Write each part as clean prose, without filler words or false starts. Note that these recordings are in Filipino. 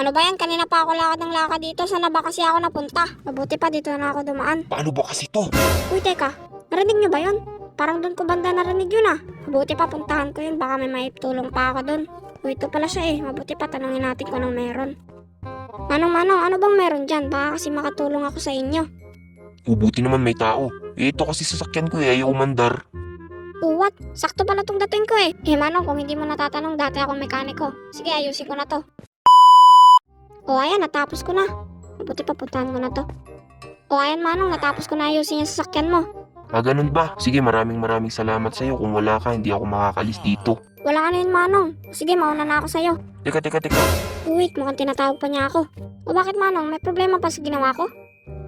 Ano ba yan? Kanina pa ako lakad ng lakad dito. Saan na ba kasi ako napunta? Mabuti pa dito na ako dumaan. Paano ba kasi to? Uy, teka. Narinig nyo ba yun? Parang doon ko banda narinig yun ah. Mabuti pa puntahan ko yun. Baka may maitulong pa ako doon. Uy, ito pala siya eh. Mabuti pa tanungin natin kung anong meron. Manong, ano bang meron dyan? Baka kasi makatulong ako sa inyo. Buti naman may tao. Ito kasi sasakyan ko ayaw umandar. Oh, what? Sakto pala tong dating ko eh. Manong, kung hindi mo natatanong, dati akong mekaniko. Sige, ayusin ko na to. O ayan, natapos ko na. Mabuti pa puntahan ko na to. O ayan Manong, natapos ko na ayusin yung sasakyan mo. Ganun ba? Sige, maraming salamat sa'yo. Kung wala ka, hindi ako makakalis dito. Wala ka na yun Manong. Sige, mauna na ako sa'yo. Teka. Wait, mukhang tinatawag pa niya ako. O bakit Manong, may problema pa sa ginawa ko?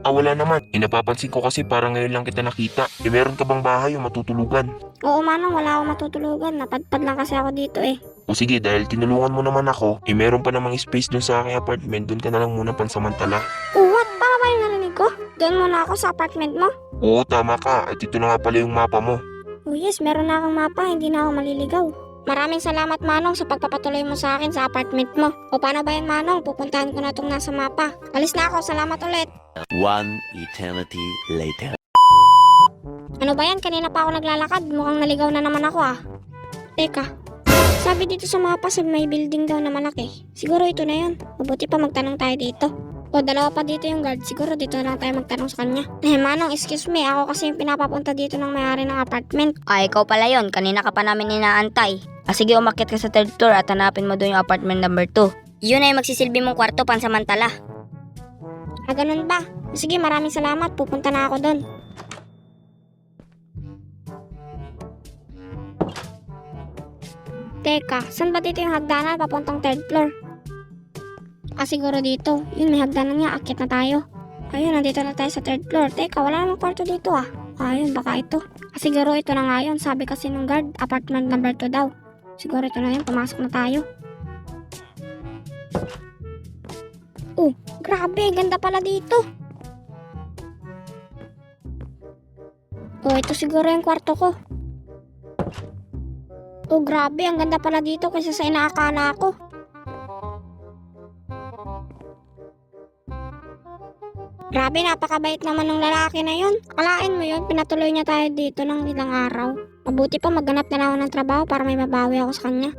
Wala naman. Napapansin ko kasi parang ngayon lang kita nakita. Meron ka bang bahay o matutulugan? Oo Manong, wala akong matutulugan. Napadpad lang kasi ako dito eh. O sige, dahil tinulungan mo naman ako, meron pa namang space dun sa aking apartment, dun ka na lang muna pansamantala. Oh, what? Tama ba yung narinig ko? Doon muna ako sa apartment mo? Oo, tama ka. At ito na nga pala yung mapa mo. Oh yes, meron na akong mapa. Hindi na ako maliligaw. Maraming salamat Manong sa pagpapatuloy mo sa akin sa apartment mo. O paano ba yan Manong? Pupuntahan ko na itong nasa mapa. Alis na ako. Salamat ulit. One eternity later. Ano ba yan? Kanina pa ako naglalakad. Mukhang naligaw na naman ako ah. Teka. Sabi dito sa mapa sa may building daw na malaki. Siguro ito na yun. Mabuti pa magtanong tayo dito. O dalawa pa dito yung guard. Siguro dito na lang tayo magtanong sa kanya. Manong, excuse me. Ako kasi yung pinapapunta dito ng may-ari ng apartment. Ikaw pala yon. Kanina ka pa namin inaantay. Sige, umakyat ka sa third floor at hanapin mo doon yung apartment number 2. Yun ay magsisilbi mong kwarto pansamantala. Ganun ba? Sige, maraming salamat. Pupunta na ako doon. Teka, saan ba dito yung hagdanan papuntang third floor? Siguro dito. Yun, may hagdanan nga. Akyat na tayo. Ayun, nandito na tayo sa third floor. Teka, wala namang kwarto dito ah. Ayun, baka ito. Siguro ito na nga yun. Sabi kasi nung guard, apartment number 2 daw. Siguro ito na yun. Pumasok na tayo. Oh, grabe. Ganda pala dito. Oh, ito siguro yung kwarto ko. Oh, grabe. Ang ganda pala dito kaysa sa inaakala ko. Grabe, napakabait naman ng lalaki na yun. Akalain mo yun, pinatuloy niya tayo dito ng ilang araw. Mabuti pa maghanap na lang ako ng trabaho para may mabawi ako sa kanya.